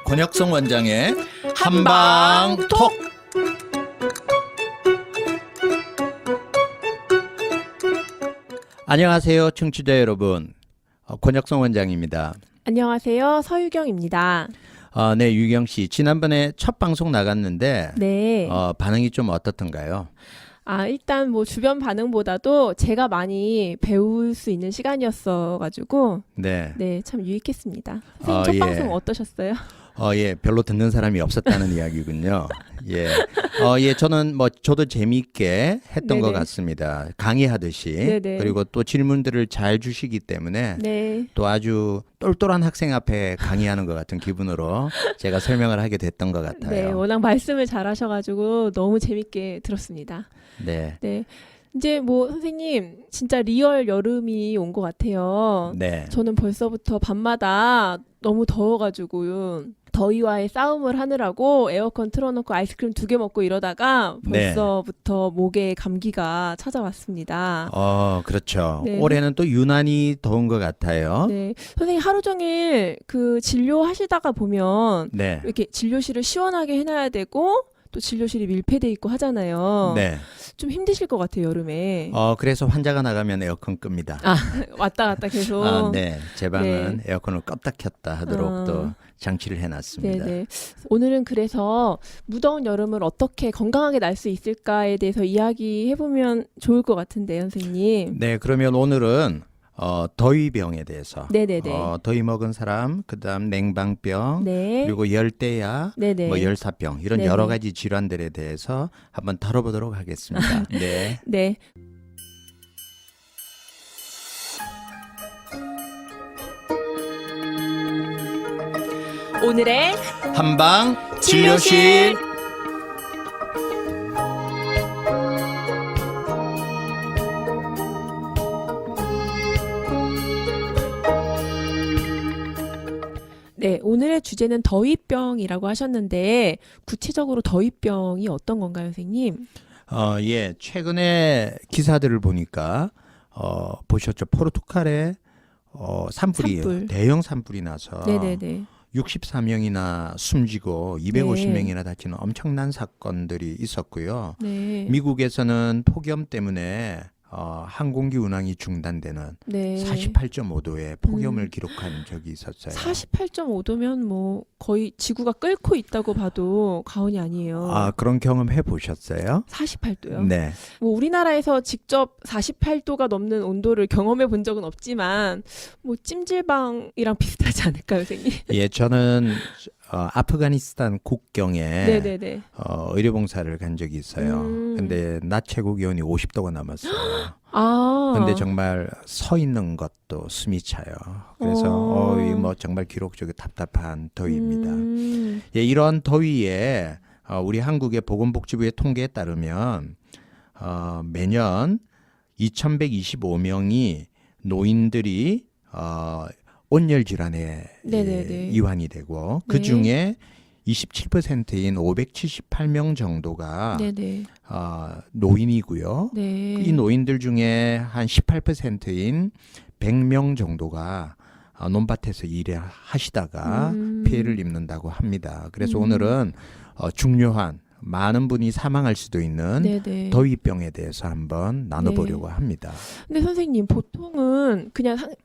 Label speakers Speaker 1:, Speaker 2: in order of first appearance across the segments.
Speaker 1: 권혁성 원장의 한방톡. 안녕하세요, 청취자 여러분. 권혁성 원장입니다.
Speaker 2: 안녕하세요. 서유경입니다.
Speaker 1: 네, 유경 씨. 지난번에 첫 방송 나갔는데
Speaker 2: 네.
Speaker 1: 반응이 좀 어떻던가요?
Speaker 2: 일단 뭐 주변 반응보다도 제가 많이 배울 수 있는 시간이었어가지고
Speaker 1: 네.
Speaker 2: 네, 참 유익했습니다. 선생님 첫
Speaker 1: 예.
Speaker 2: 방송 어떠셨어요?
Speaker 1: 예, 별로 듣는 사람이 없었다는 이야기군요. 예, 저도 재미있게 했던 것
Speaker 2: 네네.
Speaker 1: 같습니다. 강의하듯이.
Speaker 2: 네네.
Speaker 1: 그리고 또 질문들을 잘 주시기 때문에
Speaker 2: 네.
Speaker 1: 또 아주 똘똘한 학생 앞에 강의하는 것 같은 기분으로 제가 설명을 하게 됐던 것
Speaker 2: 네,
Speaker 1: 같아요.
Speaker 2: 워낙 말씀을 잘하셔가지고 너무 재밌게 들었습니다.
Speaker 1: 네.
Speaker 2: 네. 이제 뭐 선생님 진짜 리얼 여름이 온 것 같아요.
Speaker 1: 네.
Speaker 2: 저는 벌써부터 밤마다 너무 더워가지고 더위와의 싸움을 하느라고 에어컨 틀어놓고 아이스크림 2개 먹고 이러다가
Speaker 1: 네.
Speaker 2: 벌써부터 목에 감기가 찾아왔습니다.
Speaker 1: 그렇죠.
Speaker 2: 네.
Speaker 1: 올해는 또 유난히 더운 것 같아요.
Speaker 2: 네, 선생님 하루 종일 그 진료하시다가 보면
Speaker 1: 네.
Speaker 2: 이렇게 진료실을 시원하게 해놔야 되고 또 진료실이 밀폐돼 있고 하잖아요.
Speaker 1: 네.
Speaker 2: 좀 힘드실 것 같아요, 여름에.
Speaker 1: 그래서 환자가 나가면 에어컨 끕니다.
Speaker 2: 왔다 갔다 계속.
Speaker 1: 네. 제 방은 에어컨을 껐다 켰다 하도록 또 장치를 해놨습니다.
Speaker 2: 네네. 오늘은 그래서 무더운 여름을 어떻게 건강하게 날 수 있을까에 대해서 이야기해보면 좋을 것 같은데요, 선생님.
Speaker 1: 네, 그러면 오늘은 더위병에 대해서
Speaker 2: 네네네.
Speaker 1: 더위 먹은 사람, 그다음 냉방병,
Speaker 2: 네.
Speaker 1: 그리고 열대야,
Speaker 2: 네네.
Speaker 1: 뭐 열사병 이런
Speaker 2: 네네.
Speaker 1: 여러 가지 질환들에 대해서 한번 다뤄보도록 하겠습니다. 네.
Speaker 2: 네. 오늘의
Speaker 1: 한방 진료실.
Speaker 2: 네, 오늘의 주제는 더위병이라고 하셨는데 구체적으로 더위병이 어떤 건가요, 선생님?
Speaker 1: 예, 최근에 기사들을 보니까 보셨죠? 포르투갈에 산불이
Speaker 2: 산불.
Speaker 1: 대형 산불이 나서
Speaker 2: 네네네.
Speaker 1: 64명이나 숨지고 250명이나 다치는 엄청난 사건들이 있었고요.
Speaker 2: 네.
Speaker 1: 미국에서는 폭염 때문에 항공기 운항이 중단되는
Speaker 2: 네.
Speaker 1: 48.5도의 폭염을 기록한 적이 있었어요.
Speaker 2: 48.5도면 뭐 거의 지구가 끓고 있다고 봐도 과언이 아니에요.
Speaker 1: 그런 경험 해보셨어요?
Speaker 2: 48도요?
Speaker 1: 네.
Speaker 2: 뭐 우리나라에서 직접 48도가 넘는 온도를 경험해 본 적은 없지만 뭐 찜질방이랑 비슷하지 않을까요, 선생님?
Speaker 1: 예, 저는 아프가니스탄 국경에
Speaker 2: 네네네.
Speaker 1: 의료봉사를 간 적이 있어요. 근데 낮 최고 기온이 50도가 넘었어요. 근데 정말 서 있는 것도 숨이 차요. 그래서 뭐 정말 기록적으로 답답한 더위입니다. 예, 이런 더위에 우리 한국의 보건복지부의 통계에 따르면 매년 2,125명이 노인들이 온열 질환에
Speaker 2: 네네네.
Speaker 1: 이완이 되고 그 중에 27%인 578명 정도가
Speaker 2: 네네.
Speaker 1: 노인이고요.
Speaker 2: 네.
Speaker 1: 이 노인들 중에 한 18%인 100명 정도가 논밭에서 일을 하시다가 피해를 입는다고 합니다. 그래서 오늘은 중요한 많은 분이 사망할 수도 있는
Speaker 2: 네네.
Speaker 1: 더위병에 대해서 한번 나눠보려고 합니다.
Speaker 2: 근데 선생님 보통은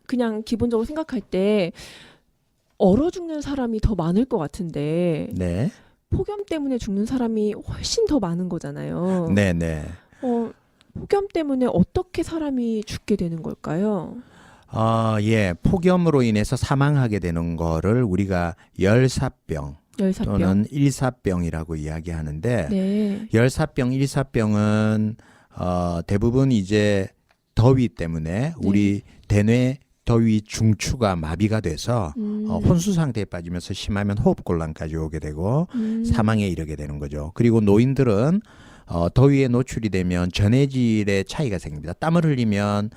Speaker 2: 그냥 기본적으로 생각할 때 얼어 죽는 사람이 더 많을 것 같은데
Speaker 1: 네,
Speaker 2: 폭염 때문에 죽는 사람이 훨씬 더 많은 거잖아요.
Speaker 1: 네, 네.
Speaker 2: 폭염 때문에 어떻게 사람이 죽게 되는 걸까요?
Speaker 1: 예, 폭염으로 인해서 사망하게 되는 거를 우리가 열사병
Speaker 2: 열사병.
Speaker 1: 또는 일사병이라고 이야기하는데
Speaker 2: 네.
Speaker 1: 열사병, 일사병은 대부분 이제 더위 때문에 우리 대뇌 더위 중추가 마비가 돼서 혼수 상태에 빠지면서 심하면 호흡곤란까지 오게 되고 사망에 이르게 되는 거죠. 그리고 노인들은 더위에 노출이 되면 전해질의 차이가 생깁니다. 땀을 흘리면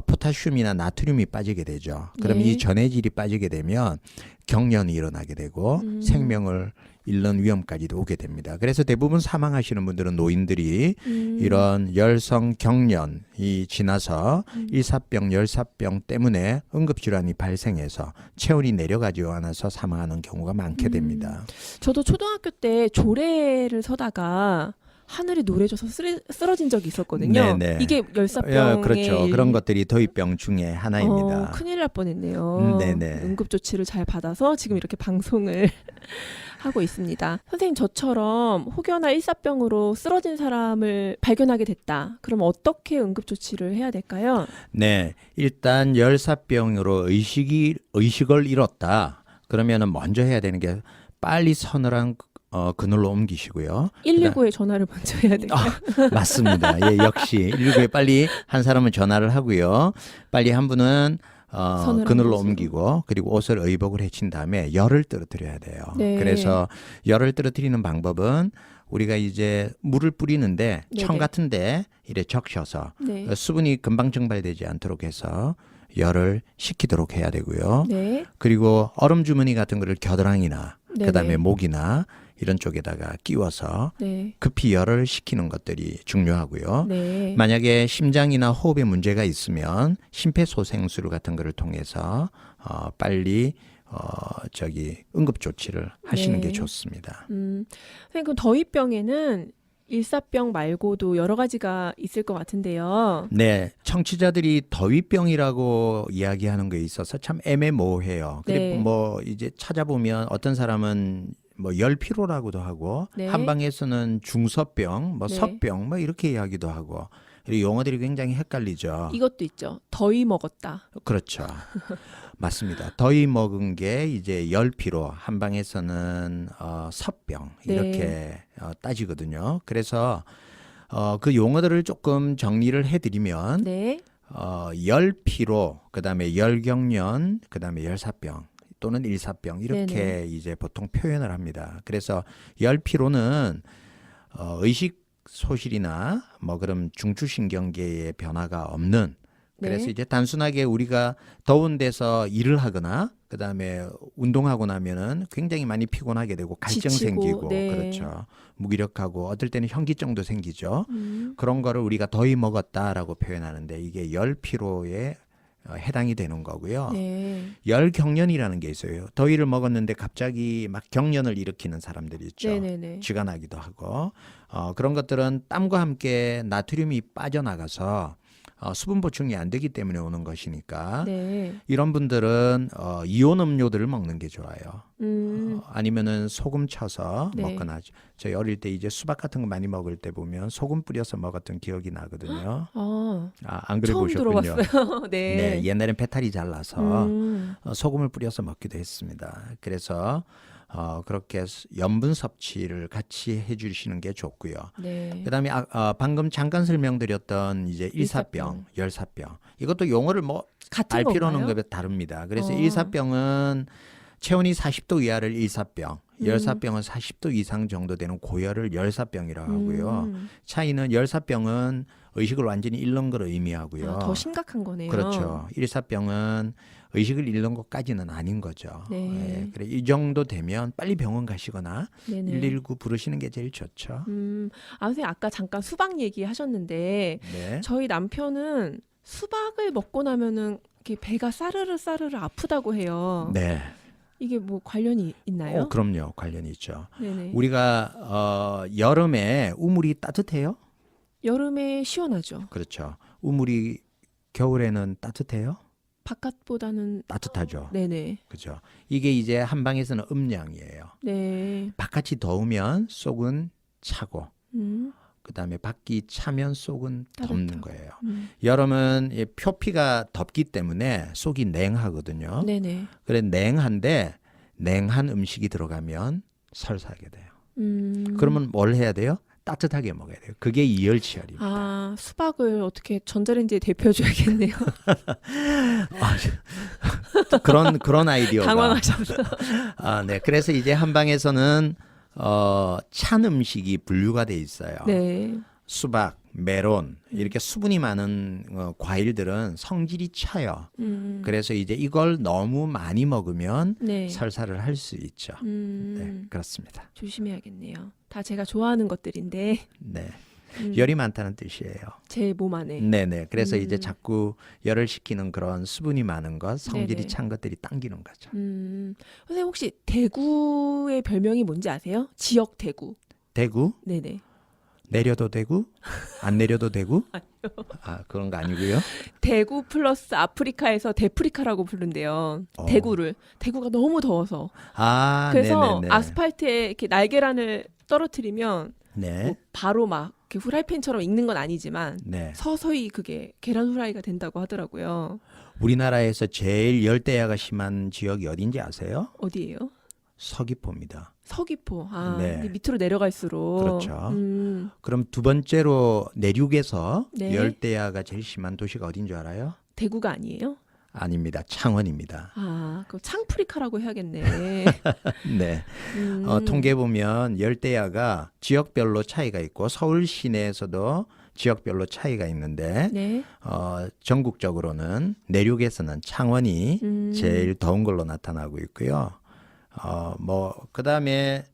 Speaker 1: 포타슘이나 나트륨이 빠지게 되죠. 그럼
Speaker 2: 네.
Speaker 1: 이 전해질이 빠지게 되면 경련이 일어나게 되고 생명을 잃는 위험까지도 오게 됩니다. 그래서 대부분 사망하시는 분들은 노인들이 이런 열성 경련이 지나서 일사병, 열사병 때문에 응급질환이 발생해서 체온이 내려가지 않아서 사망하는 경우가 많게 됩니다.
Speaker 2: 저도 초등학교 때 조례를 서다가 하늘이 노래져서 쓰러진 적이 있었거든요.
Speaker 1: 네네.
Speaker 2: 이게 열사병의
Speaker 1: 그렇죠. 그런 것들이 더위병 중에 하나입니다.
Speaker 2: 큰일 날 뻔했네요.
Speaker 1: 네네.
Speaker 2: 응급 조치를 잘 받아서 지금 이렇게 방송을 하고 있습니다. 선생님, 저처럼 혹여나 일사병으로 쓰러진 사람을 발견하게 됐다. 그럼 어떻게 응급 조치를 해야 될까요?
Speaker 1: 네, 일단 열사병으로 의식을 잃었다. 그러면은 먼저 해야 되는 게 빨리 서늘한 그늘로 옮기시고요.
Speaker 2: 119에 전화를 먼저 해야 될까요?
Speaker 1: 맞습니다. 예, 역시 119에 빨리 한 사람은 전화를 하고요. 빨리 한 분은 그늘로
Speaker 2: 곳으로.
Speaker 1: 옮기고 그리고 옷을 의복을 해친 다음에 열을 떨어뜨려야 돼요.
Speaker 2: 네.
Speaker 1: 그래서 열을 떨어뜨리는 방법은 우리가 이제 물을 뿌리는데
Speaker 2: 네네.
Speaker 1: 청 같은데 이래 적셔서
Speaker 2: 네.
Speaker 1: 수분이 금방 증발되지 않도록 해서 열을 식히도록 해야 되고요.
Speaker 2: 네.
Speaker 1: 그리고 얼음 주머니 같은 거를 겨드랑이나
Speaker 2: 네네.
Speaker 1: 그다음에 목이나 이런 쪽에다가 끼워서
Speaker 2: 네.
Speaker 1: 급히 열을 식히는 것들이 중요하고요.
Speaker 2: 네.
Speaker 1: 만약에 심장이나 호흡에 문제가 있으면 심폐소생술 같은 거를 통해서 빨리 응급 조치를 하시는
Speaker 2: 네.
Speaker 1: 게 좋습니다.
Speaker 2: 선생님, 그럼 더위병에는 일사병 말고도 여러 가지가 있을 것 같은데요.
Speaker 1: 네, 청취자들이 더위병이라고 이야기하는 거에 있어서 참 애매모호해요.
Speaker 2: 네.
Speaker 1: 그리고 뭐 이제 찾아보면 어떤 사람은 뭐 열피로라고도 하고
Speaker 2: 네.
Speaker 1: 한방에서는 중서병, 뭐
Speaker 2: 네.
Speaker 1: 서병 뭐 이렇게 이야기도 하고 그리고 용어들이 굉장히 헷갈리죠.
Speaker 2: 이것도 있죠. 더위 먹었다.
Speaker 1: 그렇죠. 맞습니다. 더위 먹은 게 이제 열피로, 한방에서는 서병 이렇게
Speaker 2: 네.
Speaker 1: 따지거든요. 그래서 그 용어들을 조금 정리를 해드리면
Speaker 2: 네.
Speaker 1: 열피로, 그다음에 열경련, 그다음에 열사병 또는 일사병 이렇게
Speaker 2: 네네.
Speaker 1: 이제 보통 표현을 합니다. 그래서 열피로는 의식 소실이나 뭐 그런 중추신경계의 변화가 없는, 그래서
Speaker 2: 네.
Speaker 1: 이제 단순하게 우리가 더운 데서 일을 하거나 그다음에 운동하고 나면은 굉장히 많이 피곤하게 되고 갈증
Speaker 2: 지치고,
Speaker 1: 생기고
Speaker 2: 네.
Speaker 1: 그렇죠. 무기력하고 어떨 때는 현기증도 생기죠. 그런 거를 우리가 더위 먹었다라고 표현하는데 이게 열피로에 해당이 되는 거고요.
Speaker 2: 네.
Speaker 1: 열경련이라는 게 있어요. 더위를 먹었는데 갑자기 막 경련을 일으키는 사람들이 있죠.
Speaker 2: 네네네.
Speaker 1: 쥐가 나기도 하고 그런 것들은 땀과 함께 나트륨이 빠져나가서 수분 보충이 안 되기 때문에 오는 것이니까
Speaker 2: 네.
Speaker 1: 이런 분들은 이온 음료들을 먹는 게 좋아요.
Speaker 2: 음.
Speaker 1: 아니면은 소금 쳐서
Speaker 2: 네.
Speaker 1: 먹거나 저희 어릴 때 이제 수박 같은 거 많이 먹을 때 보면 소금 뿌려서 먹었던 기억이 나거든요. 안 그래
Speaker 2: 처음
Speaker 1: 보셨군요.
Speaker 2: 들어봤어요. 네.
Speaker 1: 네, 옛날엔 배탈이 잘 나서
Speaker 2: 음.
Speaker 1: 소금을 뿌려서 먹기도 했습니다. 그래서 그렇게 염분 섭취를 같이 해주시는 게 좋고요.
Speaker 2: 네.
Speaker 1: 그다음에 방금 잠깐 설명드렸던 이제 일사병, 열사병 이것도 용어를 뭐
Speaker 2: 같은
Speaker 1: 알 필요는
Speaker 2: 건가요?
Speaker 1: 것이 다릅니다. 그래서
Speaker 2: 어.
Speaker 1: 일사병은 체온이 40도 이하를 일사병,
Speaker 2: 음.
Speaker 1: 열사병은 40도 이상 정도 되는 고열을 열사병이라고 하고요. 차이는 열사병은 의식을 완전히 잃는 걸 의미하고요.
Speaker 2: 더 심각한 거네요.
Speaker 1: 그렇죠. 일사병은 의식을 잃는 것까지는 아닌 거죠.
Speaker 2: 네.
Speaker 1: 예, 그래 이 정도 되면 빨리 병원 가시거나
Speaker 2: 네네.
Speaker 1: 119 부르시는 게 제일 좋죠.
Speaker 2: 선생님, 아까 잠깐 수박 얘기하셨는데
Speaker 1: 네.
Speaker 2: 저희 남편은 수박을 먹고 나면은 이렇게 배가 싸르르 아프다고 해요.
Speaker 1: 네.
Speaker 2: 이게 뭐 관련이 있나요?
Speaker 1: 그럼요. 관련이 있죠.
Speaker 2: 네네.
Speaker 1: 우리가 여름에 우물이 따뜻해요?
Speaker 2: 여름에 시원하죠.
Speaker 1: 그렇죠. 우물이 겨울에는 따뜻해요?
Speaker 2: 바깥보다는
Speaker 1: 따뜻하죠.
Speaker 2: 네네.
Speaker 1: 그렇죠. 이게 이제 한방에서는 음량이에요.
Speaker 2: 네.
Speaker 1: 바깥이 더우면 속은 차고
Speaker 2: 음.
Speaker 1: 그다음에 밖이 차면 속은 덥는
Speaker 2: 따뜻하고.
Speaker 1: 거예요.
Speaker 2: 음.
Speaker 1: 여름은 이 표피가 덥기 때문에 속이 냉하거든요.
Speaker 2: 네네.
Speaker 1: 그래 냉한데 냉한 음식이 들어가면 설사하게 돼요. 그러면 뭘 해야 돼요? 따뜻하게 먹어야 돼요. 그게 이열치열입니다.
Speaker 2: 수박을 어떻게 전자레인지에 데펴줘야겠네요.
Speaker 1: 그런 아이디어가.
Speaker 2: 당황하셔서.
Speaker 1: 네. 그래서 이제 한방에서는 찬 음식이 분류가 돼 있어요.
Speaker 2: 네.
Speaker 1: 수박, 메론 이렇게 수분이 많은 과일들은 성질이 차요. 그래서 이제 이걸 너무 많이 먹으면
Speaker 2: 네.
Speaker 1: 설사를 할 수 있죠. 네, 그렇습니다.
Speaker 2: 조심해야겠네요. 다 제가 좋아하는 것들인데
Speaker 1: 네. 열이 많다는 뜻이에요.
Speaker 2: 제 몸 안에.
Speaker 1: 네네. 그래서 이제 자꾸 열을 식히는 그런 수분이 많은 것, 성질이
Speaker 2: 네네.
Speaker 1: 찬 것들이 당기는 거죠.
Speaker 2: 선생님 혹시 대구의 별명이 뭔지 아세요? 지역 대구.
Speaker 1: 대구?
Speaker 2: 네네.
Speaker 1: 내려도 되고 안 내려도 되고? 아, 그런 거 아니고요.
Speaker 2: 대구 플러스 아프리카에서 대프리카라고 부른대요.
Speaker 1: 어.
Speaker 2: 대구가 너무 더워서.
Speaker 1: 아,
Speaker 2: 그래서
Speaker 1: 네네네.
Speaker 2: 아스팔트에 이렇게 날계란을 떨어뜨리면
Speaker 1: 네.
Speaker 2: 뭐 바로 막 이렇게 후라이팬처럼 익는 건 아니지만
Speaker 1: 네.
Speaker 2: 서서히 그게 계란 후라이가 된다고 하더라고요.
Speaker 1: 우리나라에서 제일 열대야가 심한 지역이 어딘지 아세요?
Speaker 2: 어디예요?
Speaker 1: 서귀포입니다.
Speaker 2: 서귀포. 아,
Speaker 1: 네.
Speaker 2: 근데 밑으로 내려갈수록.
Speaker 1: 그렇죠. 그럼 두 번째로 내륙에서
Speaker 2: 네.
Speaker 1: 열대야가 제일 심한 도시가 어딘 줄 알아요?
Speaker 2: 대구가 아니에요?
Speaker 1: 아닙니다. 창원입니다.
Speaker 2: 아, 그 창프리카라고 해야겠네.
Speaker 1: 네.
Speaker 2: 음.
Speaker 1: 통계 보면 열대야가 지역별로 차이가 있고 서울 시내에서도 지역별로 차이가 있는데
Speaker 2: 네.
Speaker 1: 전국적으로는 내륙에서는 창원이
Speaker 2: 음.
Speaker 1: 제일 더운 걸로 나타나고 있고요. 그다음에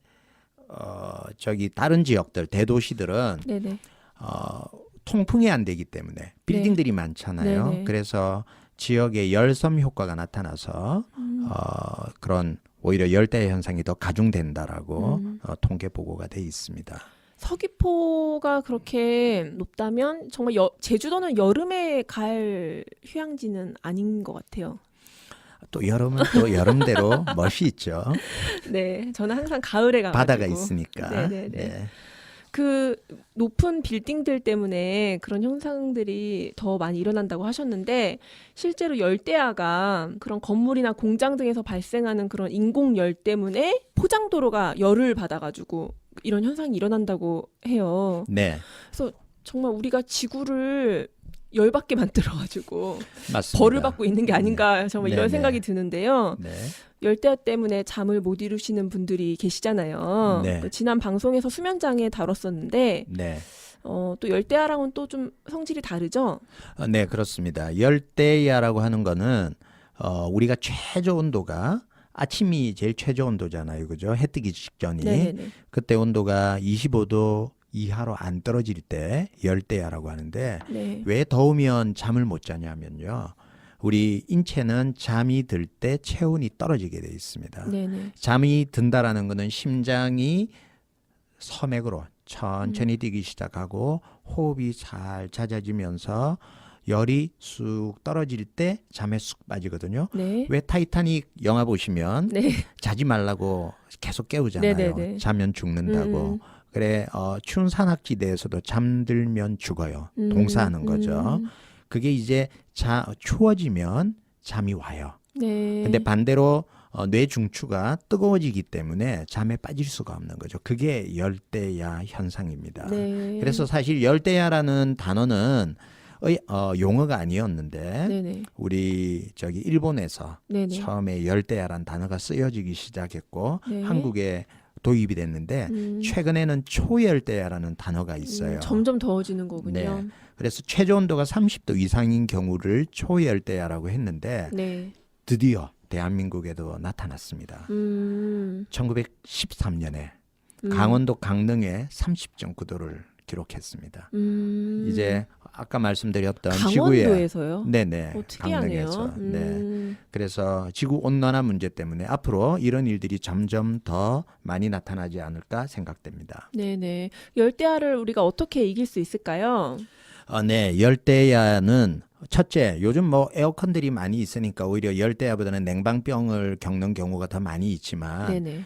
Speaker 1: 저기 다른 지역들 대도시들은
Speaker 2: 네네.
Speaker 1: 통풍이 안 되기 때문에 빌딩들이 많잖아요.
Speaker 2: 네네.
Speaker 1: 그래서 지역에 열섬 효과가 나타나서 그런 오히려 열대야 현상이 더 가중된다라고 통계 보고가 돼 있습니다.
Speaker 2: 서귀포가 그렇게 높다면 정말 제주도는 여름에 갈 휴양지는 아닌 것 같아요.
Speaker 1: 또 여름은 또 여름대로 멋이 있죠.
Speaker 2: 네, 저는 항상 가을에 가가지고.
Speaker 1: 바다가 있으니까.
Speaker 2: 네네네.
Speaker 1: 네.
Speaker 2: 그 높은 빌딩들 때문에 그런 현상들이 더 많이 일어난다고 하셨는데 실제로 열대야가 그런 건물이나 공장 등에서 발생하는 그런 인공 열 때문에 포장도로가 열을 받아가지고 이런 현상이 일어난다고 해요.
Speaker 1: 네,
Speaker 2: 그래서 정말 우리가 지구를 열받게 만들어가지고
Speaker 1: 맞습니다.
Speaker 2: 벌을 받고 있는 게 아닌가 정말 이런
Speaker 1: 네네.
Speaker 2: 생각이 드는데요.
Speaker 1: 네.
Speaker 2: 열대야 때문에 잠을 못 이루시는 분들이 계시잖아요.
Speaker 1: 네.
Speaker 2: 그 지난 방송에서 수면장애 다뤘었는데
Speaker 1: 네.
Speaker 2: 또 열대야랑은 또 좀 성질이 다르죠?
Speaker 1: 네, 그렇습니다. 열대야라고 하는 거는 우리가 최저 온도가 아침이 제일 최저 온도잖아요. 그죠? 해 뜨기 직전이.
Speaker 2: 네네네.
Speaker 1: 그때 온도가 25도 이하로 안 떨어질 때 열대야라고 하는데
Speaker 2: 네.
Speaker 1: 왜 더우면 잠을 못 자냐면요. 우리 인체는 잠이 들 때 체온이 떨어지게 돼 있습니다.
Speaker 2: 네네.
Speaker 1: 잠이 든다라는 거는 심장이 서맥으로 천천히 뛰기 시작하고 호흡이 잘 잦아지면서 열이 쑥 떨어질 때 잠에 쑥 빠지거든요.
Speaker 2: 네.
Speaker 1: 왜 타이타닉 영화 보시면
Speaker 2: 네.
Speaker 1: 자지 말라고 계속 깨우잖아요.
Speaker 2: 네네네.
Speaker 1: 자면 죽는다고. 그래 추운 산악지대에서도 잠들면 죽어요.
Speaker 2: 음.
Speaker 1: 동사하는 거죠. 그게 이제 추워지면 잠이 와요.
Speaker 2: 네.
Speaker 1: 근데 반대로 뇌 중추가 뜨거워지기 때문에 잠에 빠질 수가 없는 거죠. 그게 열대야 현상입니다.
Speaker 2: 네.
Speaker 1: 그래서 사실 열대야라는 단어는 용어가 아니었는데
Speaker 2: 네네.
Speaker 1: 우리 저기 일본에서
Speaker 2: 네네.
Speaker 1: 처음에 열대야라는 단어가 쓰여지기 시작했고
Speaker 2: 네.
Speaker 1: 한국에 도입이 됐는데 최근에는 초열대야라는 단어가 있어요.
Speaker 2: 점점 더워지는 거군요.
Speaker 1: 네. 그래서 최저 온도가 30도 이상인 경우를 초열대야라고 했는데
Speaker 2: 네.
Speaker 1: 드디어 대한민국에도 나타났습니다. 1913년에 강원도 강릉에 30.9도를 기록했습니다. 이제 아까 말씀드렸던 지구의
Speaker 2: 강원도에서요?
Speaker 1: 네네
Speaker 2: 특이하네요.
Speaker 1: 강릉에서 네. 그래서 지구 온난화 문제 때문에 앞으로 이런 일들이 점점 더 많이 나타나지 않을까 생각됩니다.
Speaker 2: 네네. 열대야를 우리가 어떻게 이길 수 있을까요?
Speaker 1: 네, 열대야는 첫째, 요즘 뭐 에어컨들이 많이 있으니까 오히려 열대야보다는 냉방병을 겪는 경우가 더 많이 있지만
Speaker 2: 네네.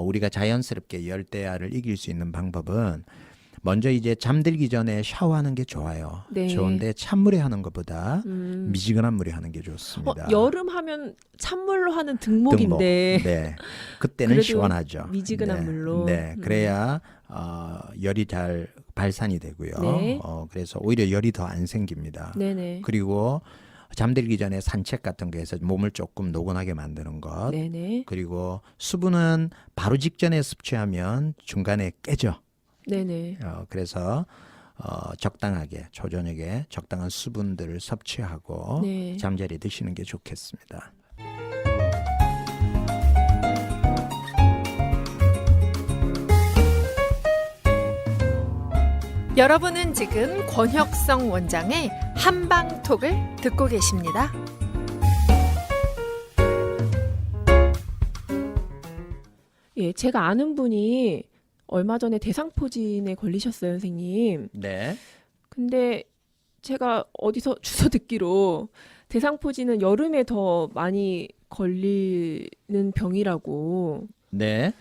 Speaker 1: 우리가 자연스럽게 열대야를 이길 수 있는 방법은 먼저 이제 잠들기 전에 샤워하는 게 좋아요.
Speaker 2: 네.
Speaker 1: 좋은데 찬물에 하는 것보다 미지근한 물에 하는 게 좋습니다.
Speaker 2: 여름 하면 찬물로 하는 등목인데
Speaker 1: 네, 그때는
Speaker 2: 그래도
Speaker 1: 시원하죠.
Speaker 2: 미지근한
Speaker 1: 네.
Speaker 2: 물로.
Speaker 1: 네, 그래야 열이 잘 발산이 되고요.
Speaker 2: 네.
Speaker 1: 그래서 오히려 열이 더 안 생깁니다.
Speaker 2: 네네.
Speaker 1: 그리고 잠들기 전에 산책 같은 거 해서 몸을 조금 노곤하게 만드는 것.
Speaker 2: 네네.
Speaker 1: 그리고 수분은 바로 직전에 섭취하면 중간에 깨져.
Speaker 2: 네네.
Speaker 1: 그래서 적당하게 초저녁에 적당한 수분들을 섭취하고
Speaker 2: 네.
Speaker 1: 잠자리에 드시는 게 좋겠습니다.
Speaker 3: 여러분은 지금 권혁성 원장의 한방톡을 듣고 계십니다.
Speaker 2: 예, 제가 아는 분이 얼마 전에 대상포진에 걸리셨어요, 선생님.
Speaker 1: 네.
Speaker 2: 근데 제가 어디서 주워 듣기로 대상포진은 여름에 더 많이 걸리는 병이라고
Speaker 1: 네.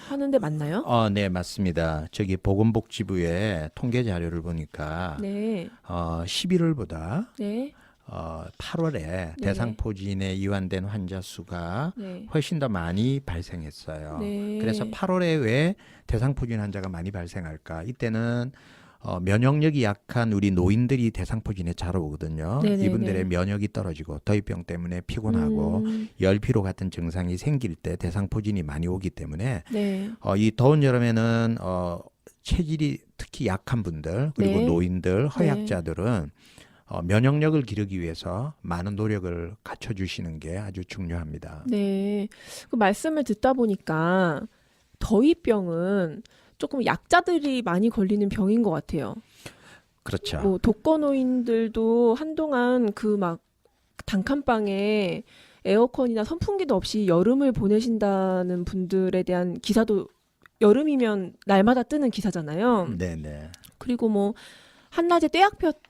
Speaker 2: 하는데 맞나요?
Speaker 1: 네, 맞습니다. 저기 보건복지부의 통계 자료를 보니까
Speaker 2: 네,
Speaker 1: 11월보다
Speaker 2: 네,
Speaker 1: 8월에 대상포진에 이완된 환자 수가
Speaker 2: 네.
Speaker 1: 훨씬 더 많이 발생했어요.
Speaker 2: 네.
Speaker 1: 그래서 8월에 왜 대상포진 환자가 많이 발생할까? 이때는 면역력이 약한 우리 노인들이 대상포진에 잘 오거든요.
Speaker 2: 네네네.
Speaker 1: 이분들의 면역이 떨어지고 더위병 때문에 피곤하고 열피로 같은 증상이 생길 때 대상포진이 많이 오기 때문에
Speaker 2: 네,
Speaker 1: 이 더운 여름에는 체질이 특히 약한 분들 그리고
Speaker 2: 네.
Speaker 1: 노인들, 허약자들은 면역력을 기르기 위해서 많은 노력을 갖춰주시는 게 아주 중요합니다.
Speaker 2: 네. 그 말씀을 듣다 보니까 더위병은 조금 약자들이 많이 걸리는 병인 것 같아요.
Speaker 1: 그렇죠.
Speaker 2: 뭐 독거노인들도 한동안 그 막 단칸방에 에어컨이나 선풍기도 없이 여름을 보내신다는 분들에 대한 기사도 여름이면 날마다 뜨는 기사잖아요.
Speaker 1: 네네.
Speaker 2: 그리고 뭐 한낮에 떼약볕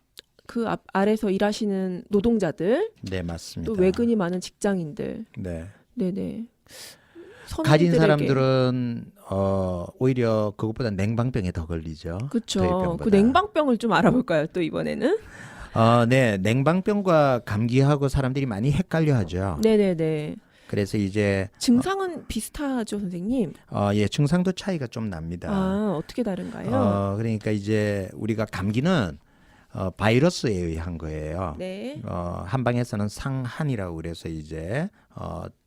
Speaker 2: 그 아래서 일하시는 노동자들,
Speaker 1: 네, 맞습니다.
Speaker 2: 또 외근이 많은 직장인들,
Speaker 1: 네.
Speaker 2: 네네.
Speaker 1: 가진
Speaker 2: 서민들에게.
Speaker 1: 사람들은 오히려 그것보다 냉방병에 더 걸리죠.
Speaker 2: 그렇죠.
Speaker 1: 더위병보다.
Speaker 2: 그 냉방병을 좀 알아볼까요? 또 이번에는?
Speaker 1: 네, 냉방병과 감기하고 사람들이 많이 헷갈려하죠.
Speaker 2: 네네네.
Speaker 1: 그래서 이제
Speaker 2: 증상은 비슷하죠, 선생님?
Speaker 1: 예, 증상도 차이가 좀 납니다.
Speaker 2: 아, 어떻게 다른가요?
Speaker 1: 그러니까 이제 우리가 감기는 바이러스에 의한 거예요.
Speaker 2: 네.
Speaker 1: 한방에서는 상한이라고 그래서 이제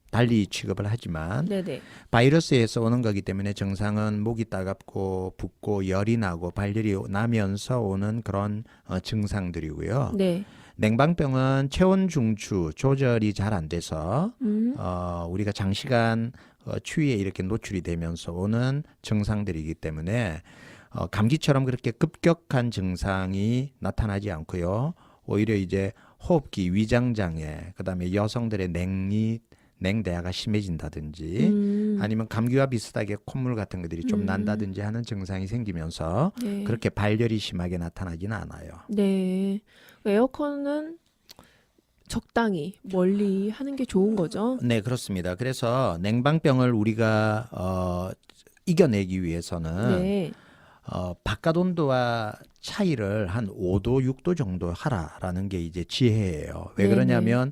Speaker 1: 달리 취급을 하지만
Speaker 2: 네네.
Speaker 1: 바이러스에서 오는 거기 때문에 증상은 목이 따갑고 붓고 열이 나고 발열이 나면서 오는 그런 증상들이고요.
Speaker 2: 네.
Speaker 1: 냉방병은 체온 중추 조절이 잘 안 돼서 우리가 장시간 추위에 이렇게 노출이 되면서 오는 증상들이기 때문에 감기처럼 그렇게 급격한 증상이 나타나지 않고요. 오히려 이제 호흡기, 위장장애, 그다음에 여성들의 냉대화가 심해진다든지 아니면 감기와 비슷하게 콧물 같은 것들이 좀 난다든지 하는 증상이 생기면서
Speaker 2: 네.
Speaker 1: 그렇게 발열이 심하게 나타나지는 않아요.
Speaker 2: 네. 에어컨은 적당히 멀리 하는 게 좋은 거죠?
Speaker 1: 네, 그렇습니다. 그래서 냉방병을 우리가 이겨내기 위해서는
Speaker 2: 네.
Speaker 1: 바깥 온도와 차이를 한 5도, 6도 정도 하라라는 게 이제 지혜예요. 왜
Speaker 2: 네네.
Speaker 1: 그러냐면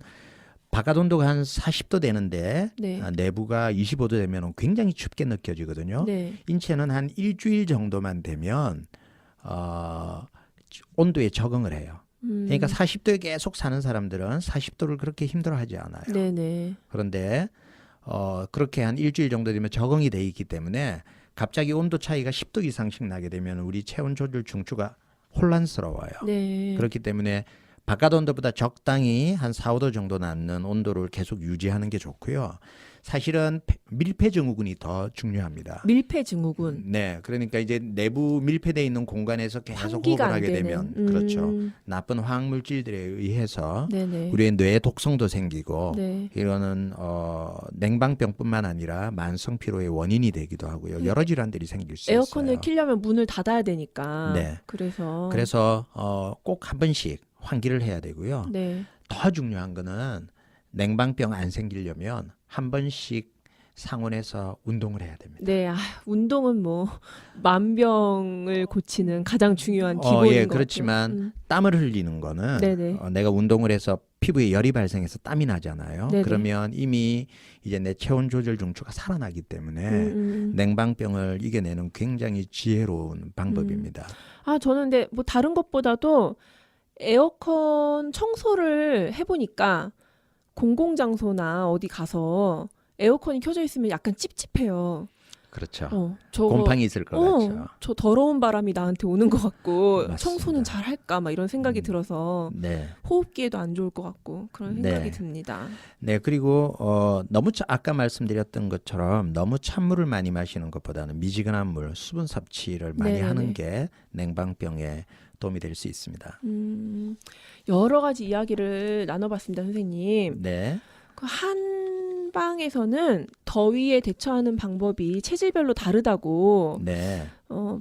Speaker 1: 바깥 온도가 한 40도 되는데
Speaker 2: 네.
Speaker 1: 내부가 25도 되면 굉장히 춥게 느껴지거든요.
Speaker 2: 네.
Speaker 1: 인체는 한 일주일 정도만 되면 온도에 적응을 해요. 그러니까 40도에 계속 사는 사람들은 40도를 그렇게 힘들어하지 않아요.
Speaker 2: 네네.
Speaker 1: 그런데 그렇게 한 일주일 정도 되면 적응이 돼 있기 때문에 갑자기 온도 차이가 10도 이상씩 나게 되면 우리 체온 조절 중추가 혼란스러워요.
Speaker 2: 네.
Speaker 1: 그렇기 때문에 바깥 온도보다 적당히 한 4, 5도 정도 낮는 온도를 계속 유지하는 게 좋고요. 사실은 밀폐 증후군이 더 중요합니다.
Speaker 2: 밀폐 증후군.
Speaker 1: 네, 그러니까 이제 내부 밀폐되어 있는 공간에서 계속
Speaker 2: 환기가
Speaker 1: 호흡을
Speaker 2: 안
Speaker 1: 하게
Speaker 2: 되는.
Speaker 1: 되면 그렇죠. 나쁜 화학물질들에 의해서
Speaker 2: 네네.
Speaker 1: 우리의 뇌에 독성도 생기고
Speaker 2: 네.
Speaker 1: 이거는 냉방병뿐만 아니라 만성 피로의 원인이 되기도 하고요. 여러 질환들이 생길 수
Speaker 2: 에어컨을
Speaker 1: 있어요.
Speaker 2: 키려면 문을 닫아야 되니까.
Speaker 1: 네.
Speaker 2: 그래서.
Speaker 1: 꼭 한 번씩 환기를 해야 되고요.
Speaker 2: 네.
Speaker 1: 더 중요한 거는 냉방병 안 생기려면 한 번씩 상온에서 운동을 해야 됩니다.
Speaker 2: 네. 운동은 뭐 만병을 고치는 가장 중요한 기본인
Speaker 1: 예,
Speaker 2: 것
Speaker 1: 그렇지만
Speaker 2: 같아요.
Speaker 1: 땀을 흘리는 거는
Speaker 2: 네네.
Speaker 1: 내가 운동을 해서 피부에 열이 발생해서 땀이 나잖아요.
Speaker 2: 네네.
Speaker 1: 그러면 이미 이제 내 체온 조절 중추가 살아나기 때문에 냉방병을 이겨내는 굉장히 지혜로운 방법입니다.
Speaker 2: 저는 근데 뭐 다른 것보다도 에어컨 청소를 해보니까 공공장소나 어디 가서 에어컨이 켜져 있으면 약간 찝찝해요.
Speaker 1: 그렇죠.
Speaker 2: 저
Speaker 1: 곰팡이 있을 것 같죠.
Speaker 2: 저 더러운 바람이 나한테 오는 것 같고
Speaker 1: 맞습니다.
Speaker 2: 청소는 잘 할까 막 이런 생각이 들어서
Speaker 1: 네.
Speaker 2: 호흡기에도 안 좋을 것 같고 그런 생각이
Speaker 1: 네.
Speaker 2: 듭니다.
Speaker 1: 네, 그리고 너무 아까 말씀드렸던 것처럼 너무 찬물을 많이 마시는 것보다는 미지근한 물, 수분 섭취를 많이
Speaker 2: 네네네.
Speaker 1: 하는 게 냉방병에 도움이 될 수 있습니다.
Speaker 2: 여러 가지 이야기를 나눠봤습니다, 선생님.
Speaker 1: 네.
Speaker 2: 그 한방에서는 더위에 대처하는 방법이 체질별로 다르다고
Speaker 1: 네.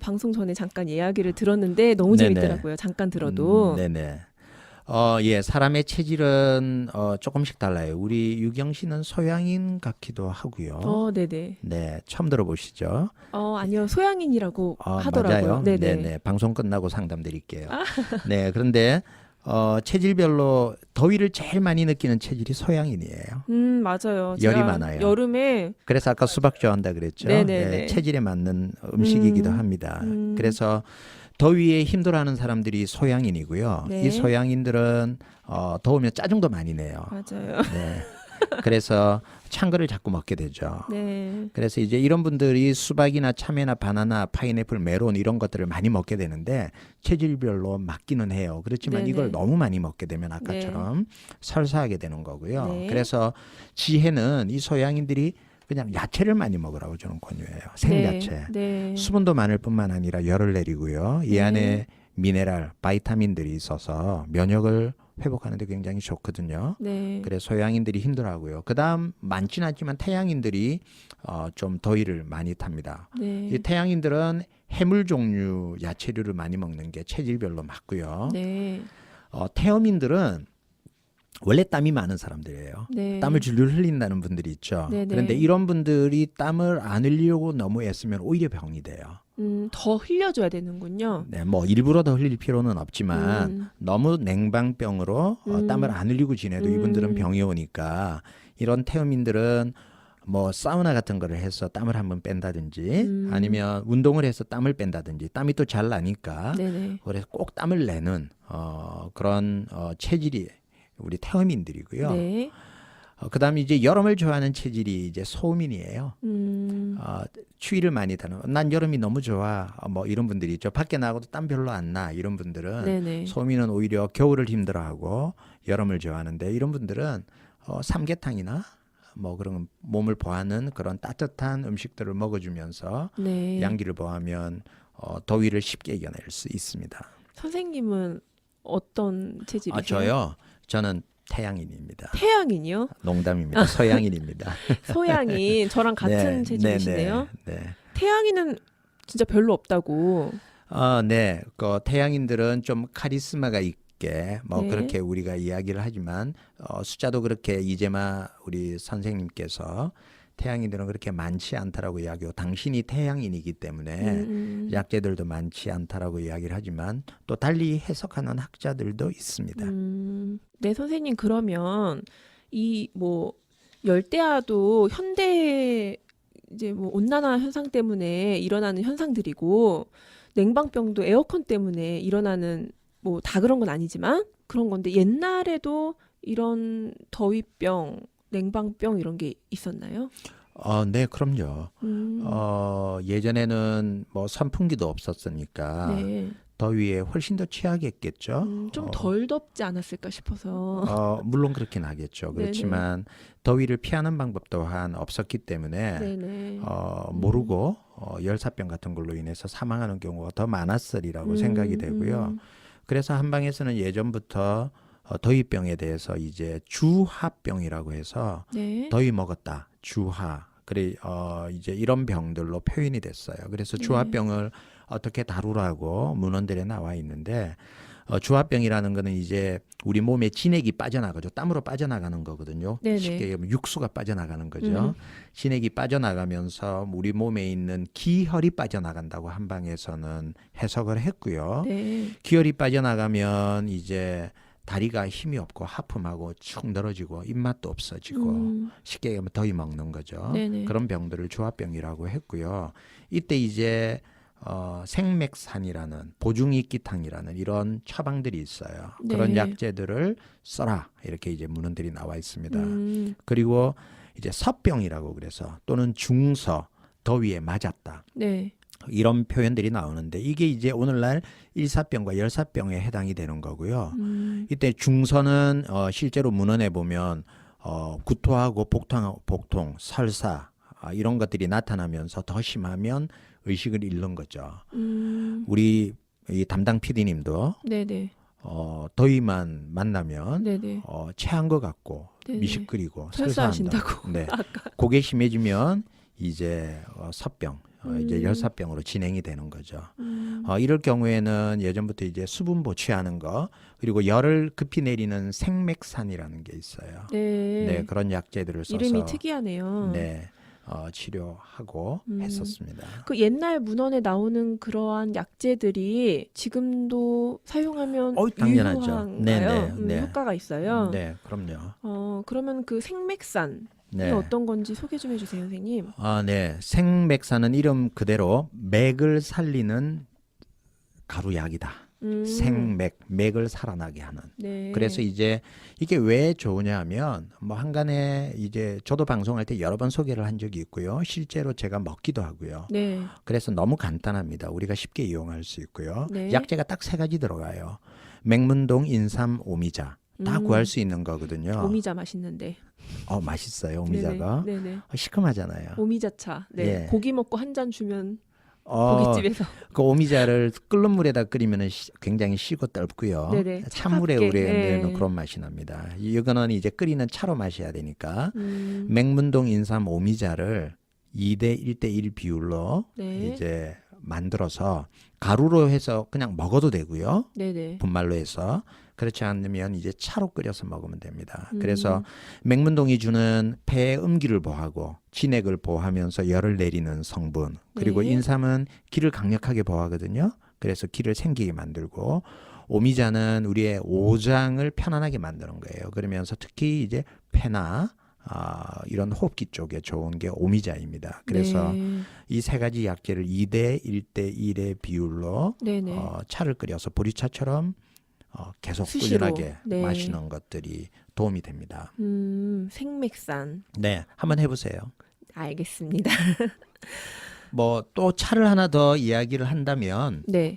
Speaker 2: 방송 전에 잠깐 이야기를 들었는데 너무
Speaker 1: 네네.
Speaker 2: 재밌더라고요. 잠깐 들어도.
Speaker 1: 네네. 예, 사람의 체질은 조금씩 달라요. 우리 유경 씨는 소양인 같기도 하고요.
Speaker 2: 네네.
Speaker 1: 네, 처음 들어보시죠?
Speaker 2: 아니요, 소양인이라고 하더라고요.
Speaker 1: 맞아요.
Speaker 2: 네네.
Speaker 1: 방송 끝나고 상담 드릴게요. 네, 그런데 체질별로 더위를 제일 많이 느끼는 체질이 소양인이에요.
Speaker 2: 맞아요.
Speaker 1: 열이
Speaker 2: 제가
Speaker 1: 많아요.
Speaker 2: 여름에
Speaker 1: 그래서 아까 수박 좋아한다 그랬죠.
Speaker 2: 네네네.
Speaker 1: 네, 체질에 맞는 음식이기도 합니다. 그래서 더위에 힘들어하는 사람들이 소양인이고요.
Speaker 2: 네.
Speaker 1: 이 소양인들은 더우면 짜증도 많이 내요.
Speaker 2: 맞아요.
Speaker 1: 네. 그래서 찬 거를 자꾸 먹게 되죠.
Speaker 2: 네.
Speaker 1: 그래서 이제 이런 분들이 수박이나 참외나 바나나, 파인애플, 메론 이런 것들을 많이 먹게 되는데 체질별로 맞기는 해요. 그렇지만
Speaker 2: 네네.
Speaker 1: 이걸 너무 많이 먹게 되면 아까처럼 설사하게 되는 거고요.
Speaker 2: 네.
Speaker 1: 그래서 지혜는 이 소양인들이 그냥 야채를 많이 먹으라고 저는 권유해요. 생야채.
Speaker 2: 네.
Speaker 1: 수분도 많을 뿐만 아니라 열을 내리고요. 이
Speaker 2: 네.
Speaker 1: 안에 미네랄, 바이타민들이 있어서 면역을 회복하는 데 굉장히 좋거든요.
Speaker 2: 네.
Speaker 1: 그래서 소양인들이 힘들어하고요. 그다음 많지는 않지만 태양인들이 좀 더위를 많이 탑니다.
Speaker 2: 네.
Speaker 1: 이 태양인들은 해물 종류 야채류를 많이 먹는 게 체질별로 맞고요.
Speaker 2: 네.
Speaker 1: 태음인들은 원래 땀이 많은 사람들이에요.
Speaker 2: 네.
Speaker 1: 땀을 줄줄 흘린다는 분들이 있죠.
Speaker 2: 네네.
Speaker 1: 그런데 이런 분들이 땀을 안 흘리려고 너무 애쓰면 오히려 병이 돼요.
Speaker 2: 더 흘려줘야 되는군요.
Speaker 1: 네, 뭐 일부러 더 흘릴 필요는 없지만 너무 냉방병으로 땀을 안 흘리고 지내도 이분들은 병이 오니까 이런 태음인들은 뭐 사우나 같은 거를 해서 땀을 한번 뺀다든지 아니면 운동을 해서 땀을 뺀다든지 땀이 또 잘 나니까
Speaker 2: 네네.
Speaker 1: 그래서 꼭 땀을 내는 그런 체질이 우리 태음인들이고요.
Speaker 2: 네.
Speaker 1: 그다음에 이제 여름을 좋아하는 체질이 이제 소음인이에요. 추위를 많이 타는. 난 여름이 너무 좋아. 뭐 이런 분들이 있죠. 밖에 나가도 땀 별로 안 나. 이런 분들은
Speaker 2: 네네.
Speaker 1: 소음인은 오히려 겨울을 힘들어하고 여름을 좋아하는데 이런 분들은 삼계탕이나 뭐 그런 몸을 보하는 그런 따뜻한 음식들을 먹어주면서
Speaker 2: 네.
Speaker 1: 양기를 보하면 더위를 쉽게 이겨낼 수 있습니다.
Speaker 2: 선생님은 어떤 체질이세요?
Speaker 1: 저요. 저는 태양인입니다.
Speaker 2: 태양인이요?
Speaker 1: 농담입니다. 서양인입니다.
Speaker 2: 소양인. 저랑 같은 체질이시네요.
Speaker 1: 네.
Speaker 2: 태양인은 진짜 별로 없다고.
Speaker 1: 네. 그 태양인들은 좀 카리스마가 있게 뭐
Speaker 2: 네.
Speaker 1: 그렇게 우리가 이야기를 하지만 숫자도 그렇게 이재마 우리 선생님께서 태양인들은 그렇게 많지 않다라고 이야기하고 당신이 태양인이기 때문에 약재들도 많지 않다라고 이야기를 하지만 또 달리 해석하는 학자들도 있습니다.
Speaker 2: 네, 선생님 그러면 이 뭐 열대야도 현대 이제 뭐 온난화 현상 때문에 일어나는 현상들이고 냉방병도 에어컨 때문에 일어나는 뭐 다 그런 건 아니지만 그런 건데 옛날에도 이런 더위병, 냉방병 이런 게 있었나요?
Speaker 1: 네, 그럼요. 예전에는 뭐 선풍기도 없었으니까
Speaker 2: 네.
Speaker 1: 더위에 훨씬 더 취하겠겠죠.
Speaker 2: 좀 덜 덥지 않았을까 싶어서.
Speaker 1: 물론 그렇긴 하겠죠. 그렇지만 더위를 피하는 방법 또한 없었기 때문에
Speaker 2: 네네.
Speaker 1: 모르고 열사병 같은 걸로 인해서 사망하는 경우가 더 많았으리라고 생각이 되고요. 그래서 한방에서는 예전부터 더위병에 대해서 이제 주하병이라고 해서
Speaker 2: 네.
Speaker 1: 더위 먹었다. 주하. 그래 이제 이런 병들로 표현이 됐어요. 그래서 주하병을 어떻게 다루라고 문헌들에 나와 있는데 주하병이라는 거는 이제 우리 몸에 진액이 빠져나가죠. 땀으로 빠져나가는 거거든요.
Speaker 2: 네네.
Speaker 1: 쉽게 얘기하면 육수가 빠져나가는 거죠. 진액이 빠져나가면서 우리 몸에 있는 기혈이 빠져나간다고 한방에서는 해석을 했고요.
Speaker 2: 네.
Speaker 1: 기혈이 빠져나가면 이제 다리가 힘이 없고 하품하고 축 늘어지고 입맛도 없어지고 쉽게 얘기하면 더위 먹는 거죠.
Speaker 2: 네네.
Speaker 1: 그런 병들을 주하병이라고 했고요. 이때 이제 생맥산이라는 보중이끼탕이라는 이런 처방들이 있어요. 그런
Speaker 2: 네.
Speaker 1: 약재들을 써라 이렇게 이제 문헌들이 나와 있습니다.
Speaker 2: 음.
Speaker 1: 그리고 이제 서병이라고 그래서 또는 중서 더위에 맞았다.
Speaker 2: 네.
Speaker 1: 이런 표현들이 나오는데 이게 이제 오늘날 일사병과 열사병에 해당이 되는 거고요. 이때 중선은 실제로 문헌에 보면 구토하고 복통, 설사 이런 것들이 나타나면서 더 심하면 의식을 잃는 거죠. 우리 이 담당 PD님도
Speaker 2: 네네.
Speaker 1: 더위만 만나면
Speaker 2: 네네.
Speaker 1: 체한 것 같고
Speaker 2: 네네.
Speaker 1: 미식거리고
Speaker 2: 설사하신다고.
Speaker 1: 설사한다고. 네.
Speaker 2: 아까.
Speaker 1: 그게 심해지면 이제 섭병, 이제
Speaker 2: 음.
Speaker 1: 열사병으로 진행이 되는 거죠. 이럴 경우에는 예전부터 이제 수분보 취하는 거 그리고 열을 급히 내리는 생맥산이라는 게 있어요.
Speaker 2: 네.
Speaker 1: 네, 그런 약재들을 써서
Speaker 2: 이름이 특이하네요.
Speaker 1: 네, 치료하고 했었습니다.
Speaker 2: 그 옛날 문헌에 나오는 그러한 약재들이 지금도 사용하면
Speaker 1: 당연하죠.
Speaker 2: 유효한가요?
Speaker 1: 네네, 네.
Speaker 2: 효과가 있어요.
Speaker 1: 네, 그럼요.
Speaker 2: 그러면 그 생맥산
Speaker 1: 네.
Speaker 2: 이 어떤 건지 소개 좀 해주세요, 선생님.
Speaker 1: 네. 생맥산은 이름 그대로 맥을 살리는 가루약이다. 맥을 살아나게 하는.
Speaker 2: 네.
Speaker 1: 그래서 이제 이게 왜 좋으냐 하면 뭐 한간에 이제 저도 방송할 때 여러 번 소개를 한 적이 있고요. 실제로 제가 먹기도 하고요.
Speaker 2: 네.
Speaker 1: 그래서 너무 간단합니다. 우리가 쉽게 이용할 수 있고요.
Speaker 2: 네.
Speaker 1: 약재가 딱 3가지 들어가요. 맥문동, 인삼, 오미자. 다 구할 수 있는 거거든요.
Speaker 2: 오미자 맛있는데.
Speaker 1: 맛있어요. 오미자가.
Speaker 2: 네네.
Speaker 1: 시큼하잖아요.
Speaker 2: 오미자차. 네.
Speaker 1: 예.
Speaker 2: 고기 먹고 한 잔 주면
Speaker 1: 어,
Speaker 2: 고깃집에서.
Speaker 1: 그 오미자를 끓는 물에다 끓이면 굉장히 시고 떫고요.
Speaker 2: 네네.
Speaker 1: 찬물에
Speaker 2: 차갑게.
Speaker 1: 우려내는
Speaker 2: 네.
Speaker 1: 그런 맛이 납니다. 이거는 이제 끓이는 차로 마셔야 되니까
Speaker 2: 음.
Speaker 1: 맥문동 인삼 오미자를 2대 1대1 비율로
Speaker 2: 네.
Speaker 1: 이제 만들어서 가루로 해서 그냥 먹어도 되고요.
Speaker 2: 네네.
Speaker 1: 분말로 해서 그렇지 않으면 이제 차로 끓여서 먹으면 됩니다.
Speaker 2: 음.
Speaker 1: 그래서 맥문동이 주는 폐의 음기를 보호하고 진액을 보호하면서 열을 내리는 성분 그리고
Speaker 2: 네.
Speaker 1: 인삼은 기를 강력하게 보호하거든요. 그래서 기를 생기게 만들고 오미자는 우리의 오장을 편안하게 만드는 거예요. 그러면서 특히 이제 폐나 이런 호흡기 쪽에 좋은 게 오미자입니다. 그래서
Speaker 2: 네.
Speaker 1: 이 3가지 약재를 2대 1대 1의 비율로
Speaker 2: 네네.
Speaker 1: 차를 끓여서 보리차처럼 계속
Speaker 2: 수시로.
Speaker 1: 꾸준하게
Speaker 2: 네.
Speaker 1: 마시는 것들이 도움이 됩니다.
Speaker 2: 생맥산.
Speaker 1: 네, 한번 해보세요.
Speaker 2: 알겠습니다.
Speaker 1: 뭐 또 차를 하나 더 이야기를 한다면
Speaker 2: 네.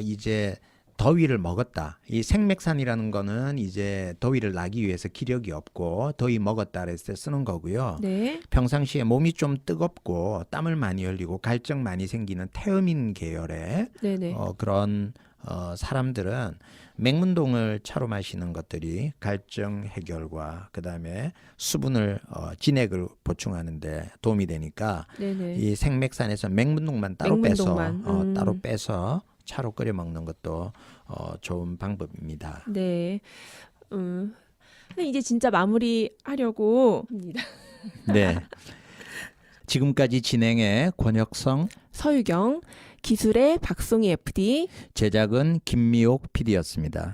Speaker 1: 이제 더위를 먹었다. 이 생맥산이라는 거는 이제 더위를 나기 위해서 기력이 없고 더위 먹었다 그랬을 때 쓰는 거고요.
Speaker 2: 네.
Speaker 1: 평상시에 몸이 좀 뜨겁고 땀을 많이 흘리고 갈증 많이 생기는 태음인 계열의
Speaker 2: 네네.
Speaker 1: 그런 사람들은 맥문동을 차로 마시는 것들이 갈증 해결과 그다음에 수분을 진액을 보충하는 데 도움이 되니까
Speaker 2: 네네.
Speaker 1: 이 생맥산에서 맥문동만 따로
Speaker 2: 맥문동만.
Speaker 1: 빼서 따로 빼서 차로 끓여 먹는 것도 좋은 방법입니다.
Speaker 2: 네. 근데 이제 진짜 마무리하려고 합니다.
Speaker 1: 네. 지금까지 진행의 권혁성,
Speaker 2: 서유경, 기술의 박송희 FD.
Speaker 1: 제작은 김미옥 PD였습니다.